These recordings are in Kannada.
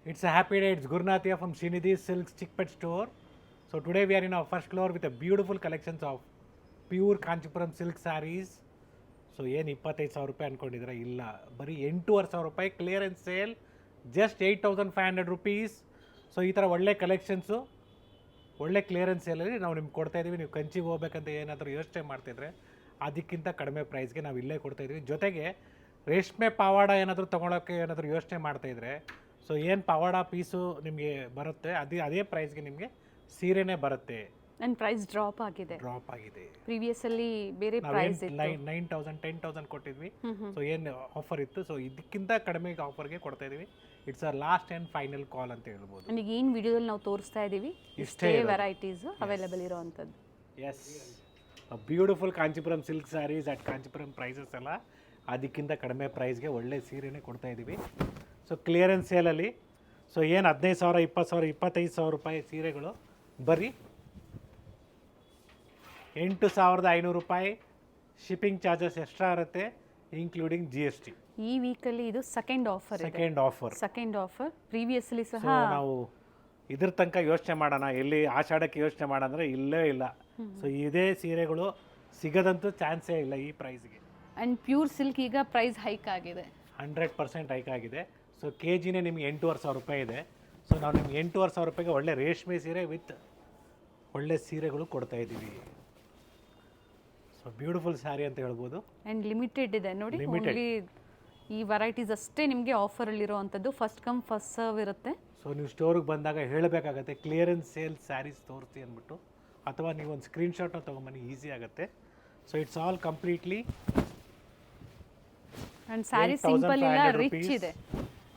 It's a happy day. It's Gurnathia from Srinidhi Silks Chickpet store. So today we are in our first floor with a beautiful collections of pure Kanchipuram silk sarees. So ಏನು 25,000 ರೂಪಾಯಿ ಅಂದ್ಕೊಂಡಿದ್ರೆ ಇಲ್ಲ, ಬರೀ 8,500 ರೂಪಾಯಿ clearance sale, just 8,500 rupees. So ಈ ಥರ ಒಳ್ಳೆ ಕಲೆಕ್ಷನ್ಸು, ಒಳ್ಳೆ ಕ್ಲಿಯರೆನ್ಸ್ ಸೇಲಲ್ಲಿ ನಾವು ನಿಮ್ಗೆ ಕೊಡ್ತಾಯಿದ್ದೀವಿ. ನೀವು ಕಂಚಿಗೆ ಹೋಗ್ಬೇಕಂತ ಏನಾದರೂ ಯೋಚನೆ ಮಾಡ್ತಿದ್ರೆ ಅದಕ್ಕಿಂತ ಕಡಿಮೆ ಪ್ರೈಸ್ಗೆ ನಾವು ಇಲ್ಲೇ ಕೊಡ್ತಾಯಿದ್ದೀವಿ. ಜೊತೆಗೆ ರೇಷ್ಮೆ ಪಾವಾಡ ಏನಾದರೂ ತೊಗೊಳೋಕ್ಕೆ ಏನಾದರೂ ಯೋಚನೆ ಮಾಡ್ತಾಯಿದ್ರೆ, ಸೊ ಏನು ಪಾವಾಡ ಪೀಸು ನಿಮಗೆ ಬರುತ್ತೆ ಅದೇ ಪ್ರೈಸ್ಗೆ ನಿಮಗೆ ಸೀರೆನೇ ಬರುತ್ತೆ. ಅಂಡ್ ಪ್ರೈಸ್ ಡ್ರಾಪ್ ಆಗಿದೆ. ಪ್ರೀವಿಯಸ್ ಅಲ್ಲಿ ಬೇರೆ ಪ್ರೈಸ್ ಇತ್ತು, 9,000 10,000 ಕೊಟ್ಟಿದ್ವಿ. ಸೊ ಏನು ಆಫರ್ ಇತ್ತು, ಸೊ ಇದಕ್ಕಿಂತ ಕಡಿಮೆ ಆಫರ್ಗೆ ಕೊಡ್ತಾ ಇದೀವಿ. It's a last and final call ಅಂತ ಹೇಳ್ಬೋದು. ನನಗೆ ಏನು ವಿಡಿಯೋದಲ್ಲಿ ನಾವು ತೋರಿಸ್ತಾ ಇದ್ದೀವಿ ಇಷ್ಟೇ ವೆರೈಟೀಸ್ ಅವೈಲೇಬಲ್ ಇರೋವಂಥದ್ದು. Yes, beautiful Kanchipuram silk sarees at Kanchipuram prices ಎಲ್ಲ ಅದಕ್ಕಿಂತ ಕಡಿಮೆ ಪ್ರೈಸ್ಗೆ ಒಳ್ಳೆ ಸೀರೆನೇ ಕೊಡ್ತಾ ಇದ್ದೀವಿ. ಸೊ ಕ್ಲಿಯರೆನ್ಸ್ ಸೇಲಲ್ಲಿ ಸೊ ಏನು 15,000 20,000 25,000 ರೂಪಾಯಿ ಸೀರೆಗಳು ಬರೀ 8,500 ರೂಪಾಯಿ. ಶಿಪ್ಪಿಂಗ್ ಚಾರ್ಜಸ್ ಎಕ್ಸ್ಟ್ರಾ ಇರುತ್ತೆ, ಇನ್ಕ್ಲೂಡಿಂಗ್ GST. ಈ ವೀಕಲ್ಲಿ ಇದು ಸೆಕೆಂಡ್ ಆಫರ್. ಪ್ರೀವಿಯಸ್ಲಿ ಸಹ ನಾವು ಇದ್ರ ತನಕ ಯೋಚನೆ ಮಾಡೋಣ, ಎಲ್ಲಿ ಆಷಾಢಕ್ಕೆ ಯೋಚನೆ ಮಾಡೋಣ ಇಲ್ಲೇ ಇಲ್ಲ. ಸೊ ಇದೇ ಸೀರೆಗಳು ಸಿಗೋದಂತೂ ಚಾನ್ಸೇ ಇಲ್ಲ ಈ ಪ್ರೈಸ್ಗೆ. ಆ್ಯಂಡ್ ಪ್ಯೂರ್ ಸಿಲ್ಕ್ ಈಗ ಪ್ರೈಸ್ ಹೈಕ್ ಆಗಿದೆ, 100% ಹೈಕ್ ಆಗಿದೆ. ಸೊ KGನೇ ನಿಮ್ಗೆ 8,500 ರೂಪಾಯಿ ಇದೆ. ಸೊ ನಾವು ನಿಮ್ಗೆ 8,500 ರೂಪಾಯಿಗೆ ಒಳ್ಳೆ ರೇಷ್ಮೆ ಸೀರೆ ವಿತ್ ಒಳ್ಳೆ ಸೀರೆಗಳು ಕೊಡ್ತಾ ಇದ್ದೀವಿ. ಸೊ ಬ್ಯೂಟಿಫುಲ್ ಸ್ಯಾರಿ ಅಂತ ಹೇಳ್ಬೋದು. ಆ್ಯಂಡ್ ಲಿಮಿಟೆಡ್ ಇದೆ ನೋಡಿ, ಓನ್ಲಿ ಈ ವೆರೈಟೀಸ್ ಅಷ್ಟೇ ನಿಮಗೆ ಆಫರಲ್ಲಿರೋ ಅಂಥದ್ದು. ಫಸ್ಟ್ ಕಮ್ ಫಸ್ಟ್ ಸರ್ವ್ ಇರುತ್ತೆ. ಸೊ ನೀವು ಸ್ಟೋರಿಗೆ ಬಂದಾಗ ಹೇಳಬೇಕಾಗತ್ತೆ ಕ್ಲಿಯರೆನ್ಸ್ ಸೇಲ್ ಸ್ಯಾರೀಸ್ ತೋರಿಸಿ ಅಂದ್ಬಿಟ್ಟು, ಅಥವಾ ನೀವು ಒಂದು ಸ್ಕ್ರೀನ್ಶಾಟ್ನ ತೊಗೊಂಬನ್ನಿ, ಈಸಿ ಆಗುತ್ತೆ. So it's all completely and saree simple ಇಲ್ಲ, ರಿಚ್ ಇದೆ,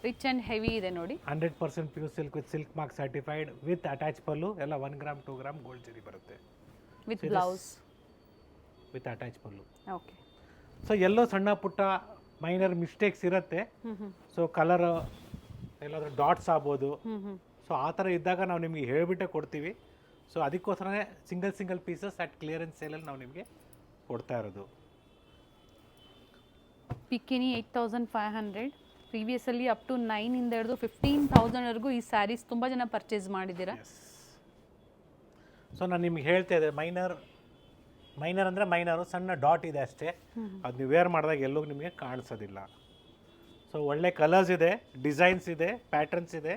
ರಿಚ್ ಆ್ಯಂಡ್ ಹೆವಿ ಇದೆ ನೋಡಿ. 100% pure silk with silk mark certified with attach pallu. ಎಲ್ಲ 1 ಗ್ರಾಮ್ 2 ಗ್ರಾಮ್ ಗೋಲ್ಡ್ ಜರಿ ಬರುತ್ತೆ with blouse, with attach pallu. Okay. So ಎಲ್ಲೋ ಸಣ್ಣ ಪುಟ್ಟ ಮೈನರ್ ಮಿಸ್ಟೇಕ್ಸ್ ಇರುತ್ತೆ. ಸೊ ಕಲರ್ ಎಲ್ಲಾದರೂ ಡಾಟ್ಸ್ ಆಗ್ಬೋದು. ಸೊ ಆ ಥರ ಇದ್ದಾಗ ನಾವು ನಿಮಗೆ ಹೇಳಿಬಿಟ್ಟೆ ಕೊಡ್ತೀವಿ. ಸೊ ಅದಕ್ಕೋಸ್ಕರನೇ ಸಿಂಗಲ್ ಪೀಸಸ್ ಅಟ್ ಕ್ಲಿಯರೆನ್ಸ್ ಸೇಲಲ್ಲಿ ನಾವು ನಿಮಗೆ ಕೊಡ್ತಾ ಇರೋದು. ಪಿಕ್ಕಿನಿ 8,500. ಪ್ರೀವಿಯಸಲ್ಲಿ ಅಪ್ ಟು 9 ಇಂದ ಹಿಡಿದು 15,000ವರೆಗೂ ಈ ಸ್ಯಾರೀಸ್ ತುಂಬ ಜನ ಪರ್ಚೇಸ್ ಮಾಡಿದ್ದೀರಾ. ಸೊ ನಾನು ನಿಮ್ಗೆ ಹೇಳ್ತಾ ಇದ್ದೆ, ಮೈನರ್ ಅಂದರೆ ಮೈನರು, ಸಣ್ಣ ಡಾಟ್ ಇದೆ ಅಷ್ಟೇ. ಅದು ನೀವು ವೇರ್ ಮಾಡಿದಾಗ ಎಲ್ಲೂ ನಿಮಗೆ ಕಾಣಿಸೋದಿಲ್ಲ. ಸೊ ಒಳ್ಳೆ ಕಲರ್ಸ್ ಇದೆ, ಡಿಸೈನ್ಸ್ ಇದೆ, ಪ್ಯಾಟರ್ನ್ಸ್ ಇದೆ.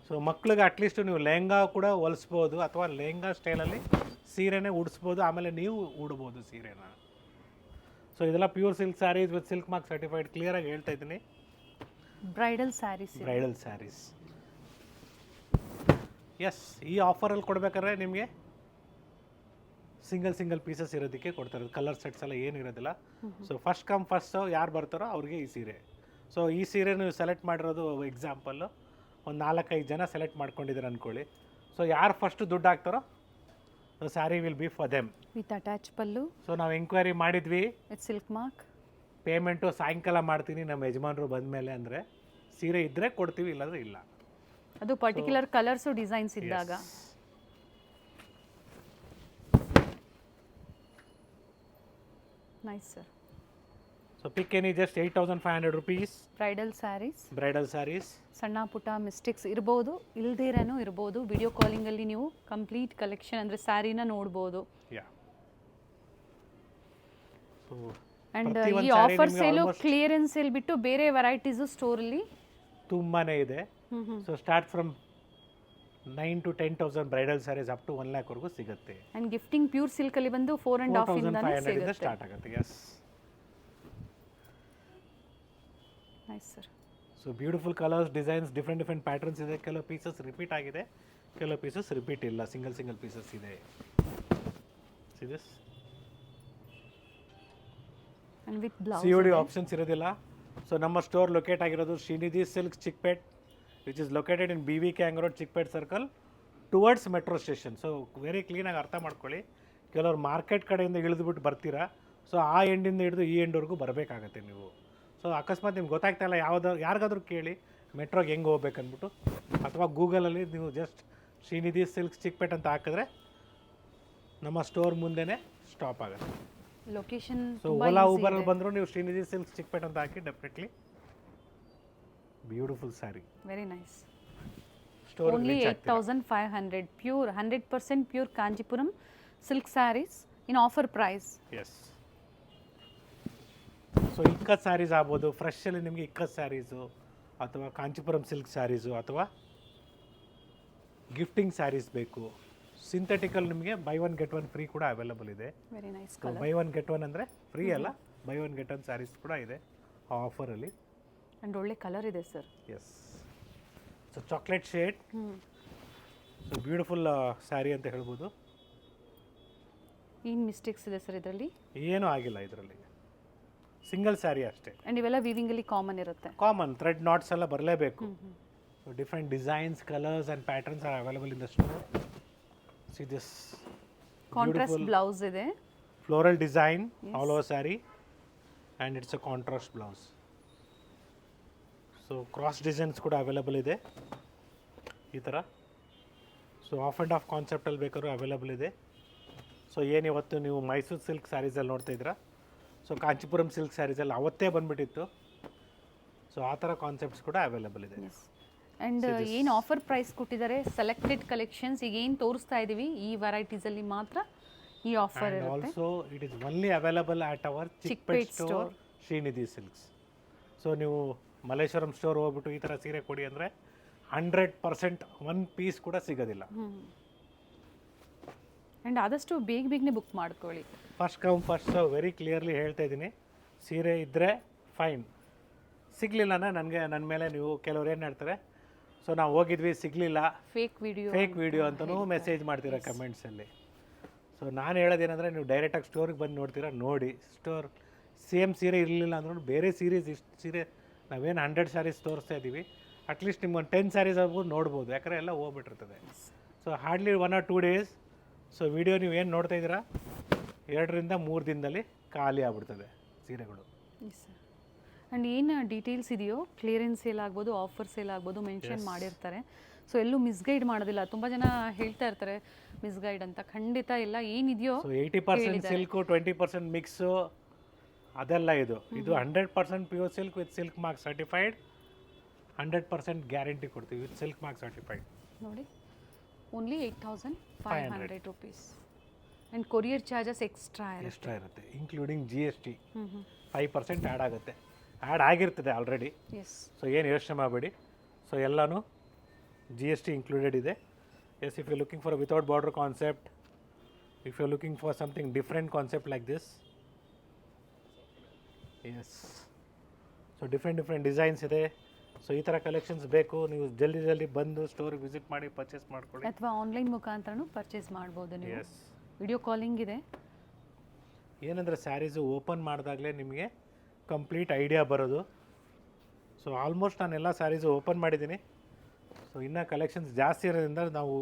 ಸೊ ಮಕ್ಳಿಗೆ ಅಟ್ಲೀಸ್ಟ್ ನೀವು ಲೆಹಂಗಾ ಕೂಡ ಹೊಲಿಸ್ಬೋದು, ಅಥವಾ ಲೆಹಂಗಾ ಸ್ಟೈಲಲ್ಲಿ ಸೀರೆನೇ ಉಡಿಸ್ಬೋದು, ಆಮೇಲೆ ನೀವು ಉಡ್ಬೋದು ಸೀರೆನ. ಸೊ ಇದೆಲ್ಲ pure silk sarees with silk mark certified. ಕ್ಲಿಯರಾಗಿ ಹೇಳ್ತಾ ಇದ್ದೀನಿ, ಬ್ರೈಡಲ್ ಸ್ಯಾರೀಸ್. ಎಸ್, ಈ ಆಫರಲ್ಲಿ ಕೊಡ್ಬೇಕಾದ್ರೆ ನಿಮಗೆ ಸಿಂಗಲ್ ಪೀಸಸ್ ಇರೋದಕ್ಕೆ ಕೊಡ್ತಾ ಇರೋದು. ಕಲರ್ ಸೆಟ್ಸ್ ಎಲ್ಲ ಏನು ಇರೋದಿಲ್ಲ. ಸೊ ಫಸ್ಟ್ ಕಮ್ ಫಸ್ಟ್ ಯಾರು ಬರ್ತಾರೋ ಅವ್ರಿಗೆ ಈ ಸೀರೆ. ಸೊ ಈ ಸೀರೆ ನೀವು ಸೆಲೆಕ್ಟ್ ಮಾಡಿರೋದು ಎಕ್ಸಾಂಪಲ್ಲು ಒಂದು 4-5 ಜನ ಸೆಲೆಕ್ಟ್ ಮಾಡ್ಕೊಂಡಿದ್ದಾರೆ ಅಂದ್ಕೊಳ್ಳಿ. ಸೊ ಯಾರು ಫಸ್ಟ್ ದುಡ್ಡು ಹಾಕ್ತಾರೋ saree will be for them with attach pallu. So ನಾವು ಎಂಕ್ವೈರಿ ಮಾಡಿದ್ವಿ, ವಿತ್ ಸಿಲ್ಕ್ ಮಾರ್ಕ್. ಪೇಮೆಂಟು ಸಾಯಂಕಾಲ ಮಾಡ್ತೀನಿ ನಮ್ಮ ಯಜಮಾನರು ಬಂದಮೇಲೆ ಅಂದರೆ ಸೀರೆ ಇದ್ದರೆ ಕೊಡ್ತೀವಿ, ಇಲ್ಲಾಂದರೆ ಇಲ್ಲ. ಅದು ಪರ್ಟಿಕ್ಯುಲರ್ ಕಲರ್ಸು ಡಿಸೈನ್ಸ್ ಇದ್ದಾಗ. Nice sir. So pick any just 8,500 rupees. Bridal sarees. ಸಣ್ಣ ಪುಟ್ಟ ಮಿಸ್ಟೇಕ್ಸ್ ಇರ್ಬೋದು, ಇಲ್ದಿರೇನೂ ಇರ್ಬೋದು. ವಿಡಿಯೋ ಕಾಲಿಂಗಲ್ಲಿ ನೀವು ಕಂಪ್ಲೀಟ್ ಕಲೆಕ್ಷನ್ ಅಂದರೆ ಸ್ಯಾರಿನ ನೋಡ್ಬೋದು. ಆ್ಯಂಡ್ ಈ ಆಫರ್ ಸೇಲು ಕ್ಲಿಯರೆನ್ಸ್ ಸೇಲ್ ಬಿಟ್ಟು ಬೇರೆ ವೆರೈಟೀಸು ಸ್ಟೋರಲ್ಲಿ ತುಂಬಾ ಇದೆ. So start from 9,000 to 10,000 bridal sarees up to 1 lakh ವರೆಗೂ ಸಿಗುತ್ತೆ. ಆ್ಯಂಡ್ ಗಿಫ್ಟಿಂಗ್ ಪ್ಯೂರ್ ಸಿಲ್ಕಲ್ಲಿ ಬಂದು 4,500 ಸ್ಟಾರ್ಟ್ ಆಗುತ್ತೆ. Yes, nice sir. So beautiful colours, designs, different patterns ಇದೆ. ಕೆಲವು ಪೀಸಸ್ ರಿಪೀಟ್ ಆಗಿದೆ, ಕೆಲವು ಪೀಸಸ್ ರಿಪೀಟ್ ಇಲ್ಲ, ಸಿಂಗಲ್ ಪೀಸಸ್ ಇದೆ. And with blouse COD options ಇರೋದಿಲ್ಲ. ಸೊ ನಮ್ಮ ಸ್ಟೋರ್ ಲೊಕೇಟ್ ಆಗಿರೋದು Srinidhi silks Chickpet, which is located in BV Gang Road, Chickpet circle, towards metro station. So very ಕ್ಲೀನಾಗಿ ಅರ್ಥ ಮಾಡ್ಕೊಳ್ಳಿ. ಕೆಲವರು ಮಾರ್ಕೆಟ್ ಕಡೆಯಿಂದ ಇಳಿದುಬಿಟ್ಟು ಬರ್ತೀರಾ. ಸೊ ಆ ಎಂಡಿಂದ ಹಿಡಿದು ಈ ಎಂಡ್ವರೆಗೂ ಬರಬೇಕಾಗತ್ತೆ ನೀವು. ಸೊ ಅಕಸ್ಮಾತ್ ನಿಮ್ಗೆ ಗೊತ್ತಾಗ್ತಾ ಇಲ್ಲ, ಯಾರಿಗಾದ್ರೂ ಕೇಳಿ ಮೆಟ್ರೋಗೆ ಹೆಂಗೆ ಹೋಗ್ಬೇಕಂದ್ಬಿಟ್ಟು, ಅಥವಾ ಗೂಗಲಲ್ಲಿ ನೀವು ಜಸ್ಟ್ ಶ್ರೀನಿಧಿ ಸಿಲ್ಕ್ಸ್ ಚಿಕ್ಪೇಟ್ ಅಂತ ಹಾಕಿದ್ರೆ ನಮ್ಮ ಸ್ಟೋರ್ ಮುಂದೆನೇ ಸ್ಟಾಪ್ ಆಗುತ್ತೆ. ಲೊಕೇಶನ್. ಸೊ ಓಲಾ ಊಬರಲ್ಲಿ ಬಂದರೂ ನೀವು ಶ್ರೀನಿಧಿ ಸಿಲ್ಕ್ಸ್ ಚಿಕ್ಪೇಟ್ ಅಂತ ಹಾಕಿ definitely beautiful saree. Very nice. Store only 8500 pure 100% pure Kanchipuram silk sarees in offer price. Yes. So ikkat sarees ಆಗ್ಬೋದು, ಫ್ರೆಶಲ್ಲಿ ನಿಮಗೆ ಇಕ್ಕತ್ ಸ್ಯಾರೀಸು ಅಥವಾ ಕಾಂಚಿಪುರಂ ಸಿಲ್ಕ್ ಸ್ಯಾರೀಸು ಅಥವಾ ಗಿಫ್ಟಿಂಗ್ ಸ್ಯಾರೀಸ್ ಬೇಕು. ಸಿಂಥೆಟಿಕಲ್ ನಿಮಗೆ buy one get one free ಕೂಡ ಅವೈಲಬಲ್ ಇದೆ. Very nice so buy one get one ಅಂದರೆ ಫ್ರೀ ಅಲ್ಲ, buy one get one sarees ಕೂಡ ಇದೆ ಆ ಆಫರಲ್ಲಿ. ಆ್ಯಂಡ್ ಒಳ್ಳೆ ಕಲರ್ ಇದೆ sir. Yes. So chocolate shade, so beautiful saree ಅಂತ ಹೇಳ್ಬೋದು. ಏನು ಮಿಸ್ಟೇಕ್ಸ್ ಇದೆ ಸರ್ ಇದರಲ್ಲಿ? ಏನೂ ಆಗಿಲ್ಲ ಇದರಲ್ಲಿ, ಸಿಂಗಲ್ ಸ್ಯಾರಿ ಅಷ್ಟೇ. ಆ್ಯಂಡ್ ಇವೆಲ್ಲ ವೀವಿಂಗಲ್ಲಿ ಕಾಮನ್ ಇರುತ್ತೆ. ಕಾಮನ್ ಥ್ರೆಡ್ ನಾಟ್ಸ್ ಎಲ್ಲ ಬರಲೇಬೇಕು. So different designs, colours and patterns are available in the store. See this contrast blouse ಇದೆ, floral design all over saree and it's a contrast blouse. So cross designs ಕೂಡ ಅವೈಲಬಲ್ ಇದೆ ಈ ಥರ. ಸೊ ಆಫ್ ಆ್ಯಂಡ್ ಆಫ್ ಕಾನ್ಸೆಪ್ಟಲ್ಲಿ ಬೇಕಾದ್ರೂ ಅವೈಲಬಲ್ ಇದೆ. ಸೊ ಏನು ಇವತ್ತು ನೀವು ಮೈಸೂರು ಸಿಲ್ಕ್ ಸ್ಯಾರೀಸಲ್ಲಿ ನೋಡ್ತಾ ಇದ್ದೀರಾ, ಸೊ ಕಾಂಚಿಪುರಂ ಸಿಲ್ಕ್ ಸ್ಯಾರೀಸಲ್ಲಿ ಅವತ್ತೇ ಬಂದುಬಿಟ್ಟಿತ್ತು. ಸೊ ಆ ಥರ ಕಾನ್ಸೆಪ್ಟ್ಸ್ ಕೂಡ ಅವೈಲಬಲ್ ಇದೆ. ಆ್ಯಂಡ್ ಏನು ಆಫರ್ ಪ್ರೈಸ್ ಕೊಟ್ಟಿದ್ದಾರೆ, ಸೆಲೆಕ್ಟೆಡ್ ಕಲೆಕ್ಷನ್ಸ್ ಈಗ ಏನು ತೋರಿಸ್ತಾ ಇದ್ದೀವಿ ಈ ವೆರೈಟೀಸಲ್ಲಿ ಮಾತ್ರ ಈ ಆಫರ್ ಇರುತ್ತೆ. Also it is only available at our Chickpet store Srinidhi silks. So ನೀವು ಮಲ್ಲೇಶ್ವರಂ ಸ್ಟೋರ್ ಹೋಗ್ಬಿಟ್ಟು ಈ ಥರ ಸೀರೆ ಕೊಡಿ ಅಂದರೆ 100% ಒನ್ ಪೀಸ್ ಕೂಡ ಸಿಗೋದಿಲ್ಲ. ಆ್ಯಂಡ್ ಆದಷ್ಟು ಬೇಗನೆ ಬುಕ್ ಮಾಡ್ಕೊಳ್ಳಿ. First come first serve, very clearly ಹೇಳ್ತಾ ಇದ್ದೀನಿ. ಸೀರೆ ಇದ್ದರೆ ಫೈನ್, ಸಿಗಲಿಲ್ಲನ ನನ್ನ ಮೇಲೆ ನೀವು ಕೆಲವ್ರು ಏನು ಹೇಳ್ತಾರೆ, ಸೊ ನಾವು ಹೋಗಿದ್ವಿ ಸಿಗಲಿಲ್ಲ, ಫೇಕ್ ವಿಡಿಯೋ ಅಂತಲೂ ಮೆಸೇಜ್ ಮಾಡ್ತೀರಾ ಕಮೆಂಟ್ಸಲ್ಲಿ. ಸೊ ನಾನು ಹೇಳೋದೇನೆಂದರೆ, ನೀವು ಡೈರೆಕ್ಟಾಗಿ ಸ್ಟೋರಿಗೆ ಬಂದು ನೋಡ್ತೀರಾ, ನೋಡಿ ಸ್ಟೋರ್ ಸೇಮ್ ಸೀರೆ ಇರಲಿಲ್ಲ ಅಂದ್ರೂ ಬೇರೆ ಸೀರೀಸ್ ಇಷ್ಟು ಸೀರೆ ನಾವೇನು 100 ಸ್ಯಾರೀಸ್ ತೋರಿಸ್ತಾ ಇದ್ದೀವಿ, ಅಟ್ಲೀಸ್ಟ್ ನಿಮ್ಗೆ ಒಂದು 10 ಸ್ಯಾರೀಸ್ ಆಗ್ಬೋದು ನೋಡ್ಬೋದು, ಯಾಕಂದರೆ ಎಲ್ಲ ಹೋಗ್ಬಿಟ್ಟಿರ್ತದೆ. So hardly 1 or 2 days. So video ನೀವು ಏನು ನೋಡ್ತಾ ಇದ್ದೀರಾ 2 ರಿಂದ 3 ದಿನದಲ್ಲಿ ಖಾಲಿ ಆಗ್ಬಿಡ್ತದೆ ಸೀರೆಗಳು. ಆ್ಯಂಡ್ ಏನು ಡೀಟೇಲ್ಸ್ ಇದೆಯೋ ಕ್ಲಿಯರೆನ್ಸ್ ಸೇಲ್ ಆಗ್ಬೋದು, ಆಫರ್ ಸೇಲ್ ಆಗ್ಬೋದು ಮೆನ್ಷನ್ ಮಾಡಿರ್ತಾರೆ. ಸೊ ಎಲ್ಲೂ ಮಿಸ್ಗೈಡ್ ಮಾಡೋದಿಲ್ಲ. ತುಂಬ ಜನ ಹೇಳ್ತಾ ಇರ್ತಾರೆ ಮಿಸ್ಗೈಡ್ ಅಂತ, ಖಂಡಿತ ಇಲ್ಲ. ಏನಿದೆಯೋ ಸೊ 80% ಸಿಲ್ಕು 20% ಮಿಕ್ಸು ಅದೆಲ್ಲ ಇದು 100% pure silk with silk mark certified, 100% guarantee ಕೊಡ್ತೀವಿ ವಿತ್ ಸಿಲ್ಕ್ ಮಾರ್ಕ್ ಸರ್ಟಿಫೈಡ್. ನೋಡಿ, only 8500 rupees. And courier charges extra ಇರುತ್ತೆ, ಇನ್ಕ್ಲೂಡಿಂಗ್ GST 5% ಆ್ಯಡ್ ಆಗುತ್ತೆ. ಆ್ಯಡ್ ಆಗಿರ್ತದೆ ಆಲ್ರೆಡಿ. ಸೊ ಏನು ಯೋಚನೆ ಮಾಡಬೇಡಿ. ಸೊ ಎಲ್ಲನೂ GST ಇನ್ಕ್ಲೂಡೆಡ್ ಇದೆ. Yes, if you looking for without border concept, if you looking for something different concept like this, yes. So different designs ಇದೆ. ಸೊ ಈ ಥರ ಕಲೆಕ್ಷನ್ಸ್ ಬೇಕು, ನೀವು ಜಲ್ದಿ ಬಂದು ಸ್ಟೋರಿಗೆ ವಿಸಿಟ್ ಮಾಡಿ ಪರ್ಚೇಸ್ ಮಾಡ್ಕೊಳ್ಳಿ, ಅಥವಾ ಆನ್ಲೈನ್ ಮುಖಾಂತರನೂ ಪರ್ಚೇಸ್ ಮಾಡ್ಬೋದು ನೀವು. ಎಸ್, ವಿಡಿಯೋ ಕಾಲಿಂಗ್ ಇದೆ. ಏನಂದರೆ ಸ್ಯಾರೀಸು ಓಪನ್ ಮಾಡಿದಾಗಲೇ ನಿಮಗೆ ಕಂಪ್ಲೀಟ್ ಐಡಿಯಾ ಬರೋದು. ಸೊ ಆಲ್ಮೋಸ್ಟ್ ನಾನೆಲ್ಲ ಸ್ಯಾರೀಸು ಓಪನ್ ಮಾಡಿದ್ದೀನಿ. ಸೊ ಇನ್ನೂ ಕಲೆಕ್ಷನ್ಸ್ ಜಾಸ್ತಿ ಇರೋದ್ರಿಂದ ನಾವು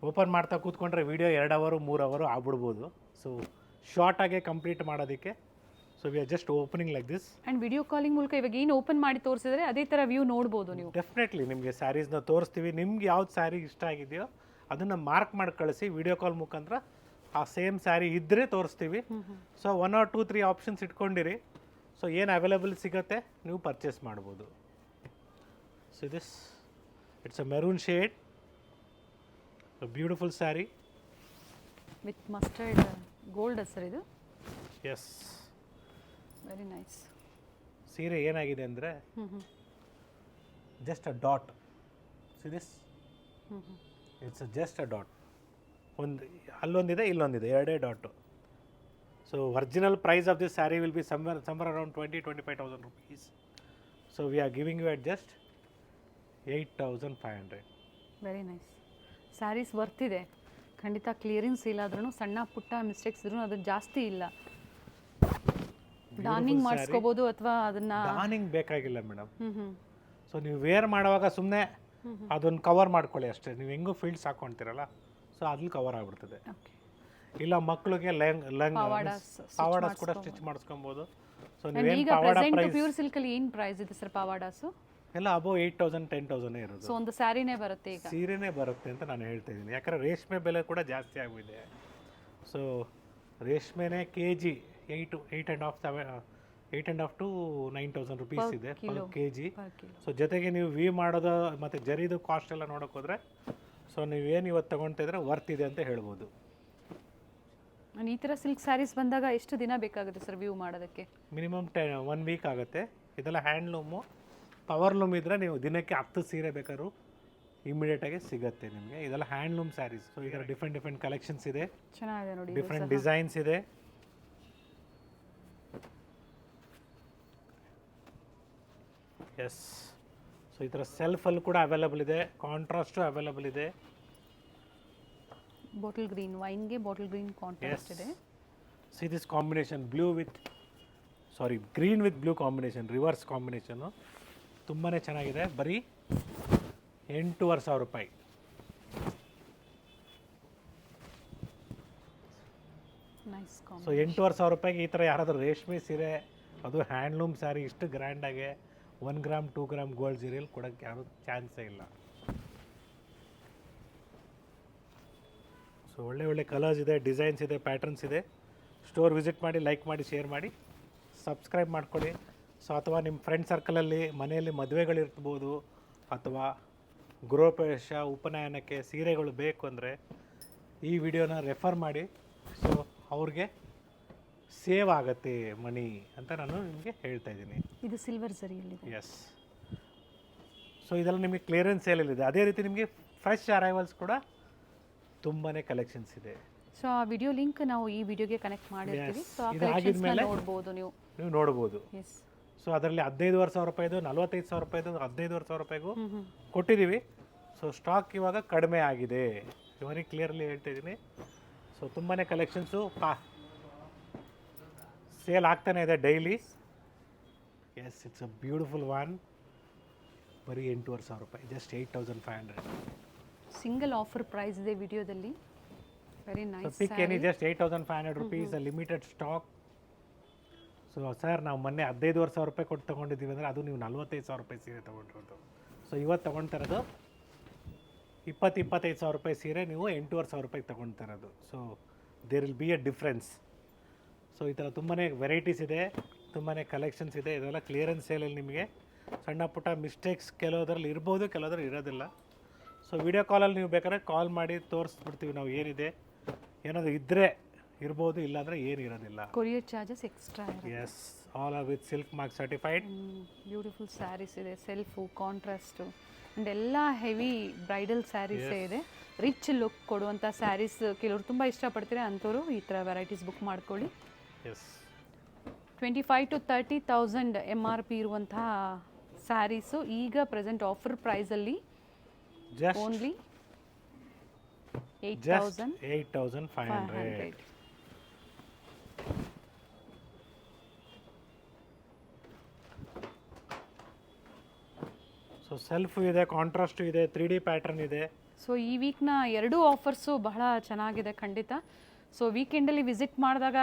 ಓಪನ್ ಮಾಡ್ತಾ ಕೂತ್ಕೊಂಡ್ರೆ ವೀಡಿಯೋ 2 hour 3 hour ಆಗ್ಬಿಡ್ಬೋದು. ಸೊ ಶಾರ್ಟಾಗೆ ಕಂಪ್ಲೀಟ್ ಮಾಡೋದಕ್ಕೆ so we are just opening like this. And video calling ಮೂಲಕ ಇವಾಗ ಏನು ಓಪನ್ ಮಾಡಿ ತೋರಿಸಿದ್ರೆ ಅದೇ ಥರ ವ್ಯೂ ನೋಡ್ಬೋದು ನೀವು. ಡೆಫಿನೆಟ್ಲಿ ನಿಮಗೆ ಸ್ಯಾರೀಸ್ನ ತೋರಿಸ್ತೀವಿ. ನಿಮ್ಗೆ ಯಾವ್ದು ಸ್ಯಾರಿ ಇಷ್ಟ ಆಗಿದೆಯೋ ಅದನ್ನು ಮಾರ್ಕ್ ಮಾಡಿ ಕಳಿಸಿ, ವಿಡಿಯೋ ಕಾಲ್ ಮುಖಾಂತರ ಆ ಸೇಮ್ ಸ್ಯಾರಿ ಇದ್ದರೆ ತೋರಿಸ್ತೀವಿ. ಸೊ 1 or 2 3 ಆಪ್ಷನ್ಸ್ ಇಟ್ಕೊಂಡಿರಿ. ಸೊ ಏನು ಅವೈಲೇಬಲ್ ಸಿಗುತ್ತೆ ನೀವು ಪರ್ಚೇಸ್ ಮಾಡ್ಬೋದು. So this it's a maroon shade, beautiful saree with mustard gold sir ಇದು. Yes, very nice. ಸೀರೆ ಏನಾಗಿದೆ ಅಂದರೆ just a dot. See this, it's just a dot. ಅಲ್ಲೊಂದಿದೆ ಇಲ್ಲೊಂದಿದೆ, 2 dot. So original price of this saree will be somewhere around 20,000-25,000 rupees. So we are giving you at just 8,500. Very nice. Sarees ವರ್ತಿದೆ ಖಂಡಿತ. ಕ್ಲಿಯರೆನ್ಸ್ ಇಲ್ಲಾದ್ರೂ ಸಣ್ಣ ಪುಟ್ಟ ಮಿಸ್ಟೇಕ್ಸ್ ಇದ್ರೂ ಅದು ಜಾಸ್ತಿ ಇಲ್ಲ. ಡಾರ್ನಿಂಗ್ ಮಾಡಿಸ್ಕೋಬೋದು ಅಥವಾ ಅದನ್ನ ಡಾರ್ನಿಂಗ್ ಬೇಕಾಗಿಲ್ಲ ಮೇಡಮ್. ಸೊ ನೀವು ವೇರ್ ಮಾಡುವಾಗ ಸುಮ್ಮನೆ ಅದನ್ನು ಕವರ್ ಮಾಡ್ಕೊಳ್ಳಿ ಅಷ್ಟೇ. ನೀವು ಹೆಂಗೂ ಫೀಲ್ಡ್ಸ್ ಹಾಕ್ಕೊಳ್ತೀರಲ್ಲ, ಸೊ ಅದ್ರಲ್ಲಿ ಕವರ್ ಆಗ್ಬಿಡ್ತದೆ. ಇಲ್ಲ ಮಕ್ಕಳಿಗೆ ಪಾವಾಡಾಸ್ ಕೂಡ ಸ್ಟಿಚ್ ಮಾಡಿಸ್ಕೊಬೋದು. ಸೊ ನೀವೇನು ಪಾವಾಡ ಪ್ರೈಸ್ ಪ್ಯೂರ್ ಸಿಲ್ಕಲ್ಲಿ ಏನು ಪ್ರೈಸ್ ಇದೆ ಸರ್ ಪಾವಾಡಾಸು? ಎಲ್ಲ ಅಬೋ 8,000-10,000 ಇರೋದು. ಸೊ ಒಂದು ಸ್ಯಾರಿನೇ ಬರುತ್ತೆ, ಈಗ ಸೀರೆನೇ ಬರುತ್ತೆ ಅಂತ ನಾನು ಹೇಳ್ತಾ ಇದ್ದೀನಿ. ಯಾಕಂದರೆ ರೇಷ್ಮೆ ಬೆಲೆ ಕೂಡ ಜಾಸ್ತಿ ಆಗಿದೆ. ಸೊ ರೇಷ್ಮೆನೇ KG 8.5 8.5 to 9,000 ರುಪೀಸ್ Per ಇದೆ kilo. K G. per kilo. So ಜೊತೆಗೆ ನೀವು ವಿ ಮಾಡೋದು ಮತ್ತು ಜರಿದು ಕಾಸ್ಟ್ ಎಲ್ಲ ನೋಡೋಕೆ ಹೋದರೆ ಸೊ ನೀವೇನು ಇವತ್ತು ತೊಗೊಳ್ತಾ ಇದ್ರೆ ವರ್ತ್ ಇದೆ ಅಂತ ಹೇಳ್ಬೋದು. And ಈ ಥರ ಸಿಲ್ಕ್ ಸ್ಯಾರೀಸ್ ಬಂದಾಗ ಎಷ್ಟು ದಿನ ಬೇಕಾಗುತ್ತೆ ಸರ್ ವ್ಯೂ ಮಾಡೋದಕ್ಕೆ? ಮಿನಿಮಮ್ 1 ವೀಕ್ ಆಗುತ್ತೆ. ಇದೆಲ್ಲ ಹ್ಯಾಂಡ್ಲೂಮು, ಪವರ್ಲೂಮ್ ಇದ್ದರೆ ನೀವು ದಿನಕ್ಕೆ 10 ಸೀರೆ ಬೇಕಾದ್ರೂ ಇಮಿಡಿಯೇಟಾಗಿ ಸಿಗುತ್ತೆ ನಿಮಗೆ. ಇದೆಲ್ಲ ಹ್ಯಾಂಡ್ಲೂಮ್ ಸ್ಯಾರೀಸ್. ಸೊ ಇದರ ಡಿಫ್ರೆಂಟ್ ಕಲೆಕ್ಷನ್ಸ್ ಇದೆ, ಚೆನ್ನಾಗಿದೆ ನೋಡಿ. ಡಿಫ್ರೆಂಟ್ ಡಿಸೈನ್ಸ್ ಇದೆ. ಎಸ್, ಸೊ ಈ ಥರ ಸೆಲ್ಫಲ್ಲಿ ಕೂಡ ಅವೈಲಬಲ್ ಇದೆ, ಕಾಂಟ್ರಾಸ್ಟು ಅವೈಲಬಲ್ ಇದೆ. ಬಾಟಲ್ ಗ್ರೀನ್, ವೈನ್ಗೆ ಬಾಟಲ್ ಗ್ರೀನ್ ಕಾಂಟ್ರಾಸ್ಟ್ ಇದೆ. See this combination blue with green with blue combination, reverse combination ತುಂಬಾ ಚೆನ್ನಾಗಿದೆ. ಬರೀ 8,500 ರೂಪಾಯಿ. ನೈಸ್ ಸೊ 8,500 ರೂಪಾಯಿಗೆ ಈ ಥರ ಯಾರಾದರೂ ರೇಷ್ಮೆ ಸೀರೆ, ಅದು ಹ್ಯಾಂಡ್ಲೂಮ್ ಸ್ಯಾರಿ ಇಷ್ಟು ಗ್ರ್ಯಾಂಡಾಗೆ 1 ಗ್ರಾಮ್ 2 ಗ್ರಾಮ್ ಗೋಲ್ಡ್ ಸೀರೆಯಲ್ಲಿ ಕೊಡೋಕ್ಕೆ ಯಾರು ಚಾನ್ಸೇ ಇಲ್ಲ. ಸೊ ಒಳ್ಳೆ ಕಲರ್ಸ್ ಇದೆ, ಡಿಸೈನ್ಸ್ ಇದೆ, ಪ್ಯಾಟರ್ನ್ಸ್ ಇದೆ. ಸ್ಟೋರ್ ವಿಸಿಟ್ ಮಾಡಿ, ಲೈಕ್ ಮಾಡಿ, ಶೇರ್ ಮಾಡಿ, ಸಬ್ಸ್ಕ್ರೈಬ್ ಮಾಡ್ಕೊಳ್ಳಿ. ಸೊ ಅಥವಾ ನಿಮ್ಮ ಫ್ರೆಂಡ್ ಸರ್ಕಲಲ್ಲಿ ಮನೆಯಲ್ಲಿ ಮದುವೆಗಳಿರ್ಬೋದು ಅಥವಾ ಗೃಹಪ್ರವೇಶ, ಉಪನಯನಕ್ಕೆ ಸೀರೆಗಳು ಬೇಕು ಅಂದರೆ ಈ ವಿಡಿಯೋನ ರೆಫರ್ ಮಾಡಿ. ಸೊ ಅವ್ರಿಗೆ ಸೇವ್ ಆಗುತ್ತೆ ಮನಿ ಅಂತ ನಾನು ನಿಮಗೆ ಹೇಳ್ತಾ ಇದ್ದೀನಿ. ಇದು ಸಿಲ್ವರ್ ಜರಿಯಲ್ಲಿದೆ. ಎಸ್, ಸೊ ಇದೆಲ್ಲ ನಿಮಗೆ ಕ್ಲಿಯರೆನ್ಸ್ ಸೇಲಲ್ಲಿದೆ. ಅದೇ ರೀತಿ ನಿಮಗೆ ಫ್ರೆಶ್ ಅರೈವಲ್ಸ್ ಕೂಡ ತುಂಬಾ ಕಲೆಕ್ಷನ್ಸ್ ಇದೆ. ಸೊ ಆ ವಿಡಿಯೋ ಲಿಂಕ್ ನಾವು ಈ ವಿಡಿಯೋಗೆ ಕನೆಕ್ಟ್ ಮಾಡಿರ್ತೀವಿ. ಸೊ ಆ ಇದು ಆಗಿದ್ಮೇಲೆ ನೋಡ್ಬೋದು ನೀವು ನೋಡ್ಬೋದು. ಎಸ್. ಸೊ ಅದರಲ್ಲಿ 15,500 ರೂಪಾಯಿದು, 45,000 ರೂಪಾಯಿದು, 15,500 ರೂಪಾಯಿಗೂ ಕೊಟ್ಟಿದ್ದೀವಿ. ಸೊ ಸ್ಟಾಕ್ ಇವಾಗ ಕಡಿಮೆ ಆಗಿದೆ, ವೆರಿ ಕ್ಲಿಯರ್ಲಿ ಹೇಳ್ತಾ ಇದ್ದೀನಿ. ಸೊ ತುಂಬಾ ಕಲೆಕ್ಷನ್ಸು ಸೇಲ್ ಆಗ್ತಾನೆ ಇದೆ daily. Yes, it's a beautiful one. ಬರೀ 8,500 ರೂಪಾಯಿ, ಜಸ್ಟ್ 8,500. ಸಿಂಗಲ್ ಆಫರ್ ಪ್ರೈಸ್ ಇದೆ ವಿಡಿಯೋದಲ್ಲಿ. Very nice. ಪಿಕ್ any, just 8,500 rupees, limited stock. So sir ನಾವು ಮೊನ್ನೆ 15,500 ರೂಪಾಯಿ ಕೊಟ್ಟು ತೊಗೊಂಡಿದ್ದೀವಿ ಅಂದರೆ ಅದು ನೀವು 45,000 ರೂಪಾಯಿ ಸೀರೆ ತೊಗೊಂಡಿರೋದು. ಸೊ ಇವತ್ತು ತೊಗೊಳ್ತಾ ಇರೋದು 25,000 ರೂಪಾಯಿ ಸೀರೆ ನೀವು 8,500 ರೂಪಾಯಿಗೆ ತೊಗೊಳ್ತಾ ಇರೋದು. So there will be a difference. So ಈ ಥರ ತುಂಬಾ ವೆರೈಟೀಸ್ ಇದೆ, ತುಂಬಾ ಕಲೆಕ್ಷನ್ಸ್ ಇದೆ. ಇದೆಲ್ಲ ಕ್ಲಿಯರೆನ್ಸ್ ಸೇಲಲ್ಲಿ ನಿಮಗೆ ಸಣ್ಣ ಪುಟ್ಟ ಮಿಸ್ಟೇಕ್ಸ್ ಕೆಲವುದ್ರಲ್ಲಿ ಇರ್ಬೋದು, ಕೆಲವುದ್ರಲ್ಲಿ ಇರೋದಿಲ್ಲ. ಸೊ ವಿಡಿಯೋ ಕಾಲಲ್ಲಿ ನೀವು ಬೇಕಾದ್ರೆ ಕಾಲ್ ಮಾಡಿ ತೋರಿಸ್ಬಿಡ್ತೀವಿ ನಾವು ಏನಿದೆ. ಏನಾದರೂ ಇದ್ದರೆ ಇರ್ಬೋದು, ಇಲ್ಲಾಂದರೆ ಏನು ಇರೋದಿಲ್ಲ. Courier charges extra. Yes, all are with silk mark certified. Beautiful sarees ಇದೆ, ಸೆಲ್ಫು, ಕಾಂಟ್ರಾಸ್ಟು ಆ್ಯಂಡ್ ಎಲ್ಲ ಹೆವಿ ಬ್ರೈಡಲ್ ಸ್ಯಾರೀಸೇ ಇದೆ. ರಿಚ್ ಲುಕ್ ಕೊಡುವಂಥ ಸ್ಯಾರೀಸ್ ಕೆಲವರು ತುಂಬ ಇಷ್ಟಪಡ್ತೀರಾ ಅಂಥವ್ರು ಈ ಥರ ವೆರೈಟೀಸ್ ಬುಕ್ ಮಾಡ್ಕೊಳ್ಳಿ. ಎಸ್, 25,000 to 30,000 MRP ಇರುವಂತಹ ಸ್ಯಾರೀಸು ಈಗ ಪ್ರೆಸೆಂಟ್ ಆಫರ್ ಪ್ರೈಸಲ್ಲಿ ಜಸ್ಟ್ ಓನ್ಲಿ 8,500. ಸೊ ಸೆಲ್ಫು ಇದೆ, ಕಾಂಟ್ರಾಸ್ಟು ಇದೆ, 3D ಪ್ಯಾಟರ್ನ್ ಇದೆ. ಸೊ ಈ ವೀಕ್ನ ಎರಡೂ ಆಫರ್ಸು ಬಹಳ ಚೆನ್ನಾಗಿದೆ ಖಂಡಿತ. ಸೊ ವೀಕೆಂಡಲ್ಲಿ ವಿಸಿಟ್ ಮಾಡಿದಾಗ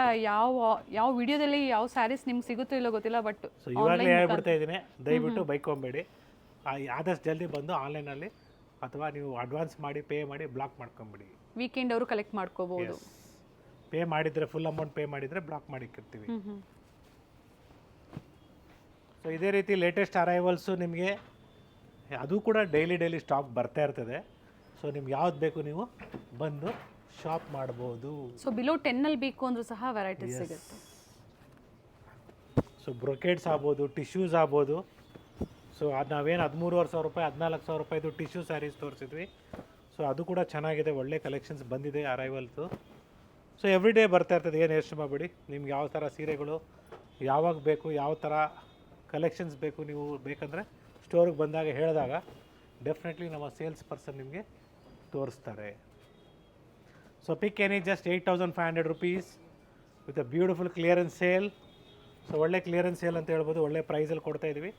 ಯಾವ ವಿಡಿಯೋದಲ್ಲಿ ಯಾವ ಸ್ಯಾರೀಸ್ ನಿಮ್ಗೆ ಸಿಗುತ್ತೋ ಇಲ್ಲೋ ಗೊತ್ತಿಲ್ಲ, ಬಟ್ ಸೊ ಇವಾಗಲೇ ಹೇಳ್ಬಿಡ್ತಾ ಇದ್ದೀನಿ, ದಯವಿಟ್ಟು ಬೈಕೊಂಬೇಡಿ. ಆದಷ್ಟು ಜಲ್ದಿ ಬಂದು ಆನ್ಲೈನಲ್ಲಿ ಅಥವಾ ನೀವು ಅಡ್ವಾನ್ಸ್ ಮಾಡಿ ಪೇ ಮಾಡಿ ಬ್ಲಾಕ್ ಮಾಡ್ಕೊಂಬಿಡಿ. ವೀಕೆಂಡ್ ಅವರು ಕಲೆಕ್ಟ್ ಮಾಡ್ಕೋಬಹುದು. ಪೇ ಮಾಡಿದರೆ, ಫುಲ್ ಅಮೌಂಟ್ ಪೇ ಮಾಡಿದರೆ ಬ್ಲಾಕ್ ಮಾಡಿರ್ತೀವಿ. ಸೊ ಇದೇ ರೀತಿ ಲೇಟೆಸ್ಟ್ ಅರೈವಲ್ಸು ನಿಮಗೆ ಅದು ಕೂಡ ಡೈಲಿ ಸ್ಟಾಕ್ ಬರ್ತಾ ಇರ್ತದೆ. ಸೊ ನಿಮ್ಗೆ ಯಾವ್ದು ಬೇಕು ನೀವು ಬಂದು ಶಾಪ್ ಮಾಡ್ಬೋದು. ಸೊ ಬಿಲೋ 10 ಬೇಕು ಅಂದ್ರೂ ಸಹ ವೆರೈಟೀಸ್ ಸಿಗುತ್ತೆ. ಸೊ ಬ್ರೊಕೇಡ್ಸ್ ಆಗ್ಬೋದು, ಟಿಶ್ಯೂಸ್ ಆಗ್ಬೋದು. ಸೊ ಅದು ನಾವೇನು 13,500 ರೂಪಾಯಿ 14,000 ರೂಪಾಯಿದು ಟಿಶ್ಯೂ ಸ್ಯಾರೀಸ್ ತೋರಿಸಿದ್ವಿ. ಸೊ ಅದು ಕೂಡ ಚೆನ್ನಾಗಿದೆ, ಒಳ್ಳೆ ಕಲೆಕ್ಷನ್ಸ್ ಬಂದಿದೆ ಅರೈವಲ್ಸು. ಸೊ ಎವ್ರಿ ಡೇ ಬರ್ತಾ ಇರ್ತದೆ, ಏನು ಯೋಚನೆ ಮಾಡಬೇಡಿ. ನಿಮ್ಗೆ ಯಾವ ಥರ ಸೀರೆಗಳು ಯಾವಾಗ ಬೇಕು, ಯಾವ ಥರ ಕಲೆಕ್ಷನ್ಸ್ ಬೇಕು, ನೀವು ಬೇಕಂದರೆ ಸ್ಟೋರಿಗೆ ಬಂದಾಗ ಹೇಳಿದಾಗ ಡೆಫಿನೆಟ್ಲಿ ನಮ್ಮ ಸೇಲ್ಸ್ ಪರ್ಸನ್ ನಿಮಗೆ ತೋರಿಸ್ತಾರೆ. So pick any, just 8,500 rupees with a beautiful clearance sale. So ಒಳ್ಳೆ ಕ್ಲಿಯರೆನ್ಸ್ ಸೇಲ್ ಅಂತ ಹೇಳ್ಬೋದು, ಒಳ್ಳೆ ಪ್ರೈಸಲ್ಲಿ ಕೊಡ್ತಾಯಿದ್ವಿ.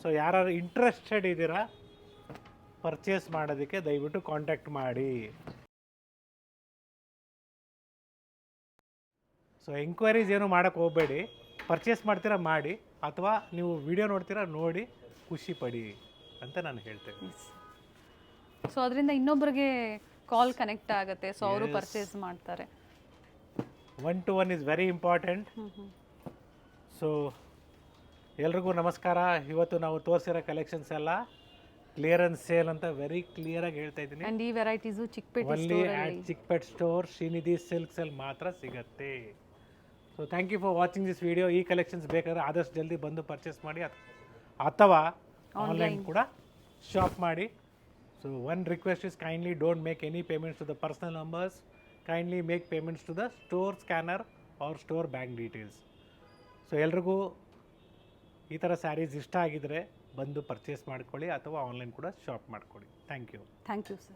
ಸೊ ಯಾರು ಇಂಟ್ರೆಸ್ಟೆಡ್ ಇದ್ದೀರಾ ಪರ್ಚೇಸ್ ಮಾಡೋದಕ್ಕೆ ದಯವಿಟ್ಟು ಕಾಂಟ್ಯಾಕ್ಟ್ ಮಾಡಿ. ಸೊ ಎಂಕ್ವೈರೀಸ್ ಏನು ಮಾಡೋಕ್ಕೆ ಹೋಗಬೇಡಿ, ಪರ್ಚೇಸ್ ಮಾಡ್ತೀರಾ ಮಾಡಿ, ಅಥವಾ ನೀವು ವಿಡಿಯೋ ನೋಡ್ತೀರಾ ನೋಡಿ ಖುಷಿ ಪಡಿ ಅಂತ ನಾನು ಹೇಳ್ತೇನೆ. ಸೊ ಅದರಿಂದ ಇನ್ನೊಬ್ಬರಿಗೆ ಕಾಲ್ ಕನೆಕ್ಟ್ ಆಗುತ್ತೆ, ಸೊ ಅವರು ಪರ್ಚೇಸ್ ಮಾಡ್ತಾರೆ. 1-to-1 is very important. So ಎಲ್ರಿಗೂ ನಮಸ್ಕಾರ. ಇವತ್ತು ನಾವು ತೋರಿಸಿರೋ ಕಲೆಕ್ಷನ್ಸ್ ಎಲ್ಲ ಕ್ಲಿಯರೆನ್ಸ್ ಸೇಲ್ ಅಂತ ವೆರಿ ಕ್ಲಿಯರಾಗಿ ಹೇಳ್ತಾ ಇದ್ದೀನಿ. ಅಂಡ್ ಈ varieties Chickpet only at Chickpet store Srinidhi ಸಿಲ್ಕ್ಸಲ್ಲಿ ಮಾತ್ರ ಸಿಗುತ್ತೆ. So thank you for watching this video. ಈ ಕಲೆಕ್ಷನ್ಸ್ ಬೇಕಾದ್ರೆ ಆದಷ್ಟು ಜಲ್ದಿ ಬಂದು ಪರ್ಚೇಸ್ ಮಾಡಿ ಅಥವಾ ಆನ್ಲೈನ್ ಕೂಡ ಶಾಪ್ ಮಾಡಿ. So one request is kindly don't make any payments to the personal numbers. Kindly make payments to the store scanner or store bank details. So ಎಲ್ರಿಗೂ ಈ ಥರ ಸ್ಯಾರೀಸ್ ಇಷ್ಟ ಆಗಿದರೆ ಬಂದು ಪರ್ಚೇಸ್ ಮಾಡ್ಕೊಳ್ಳಿ ಅಥವಾ ಆನ್ಲೈನ್ ಕೂಡ ಶಾಪ್ ಮಾಡ್ಕೊಳ್ಳಿ. Thank you thank you sir.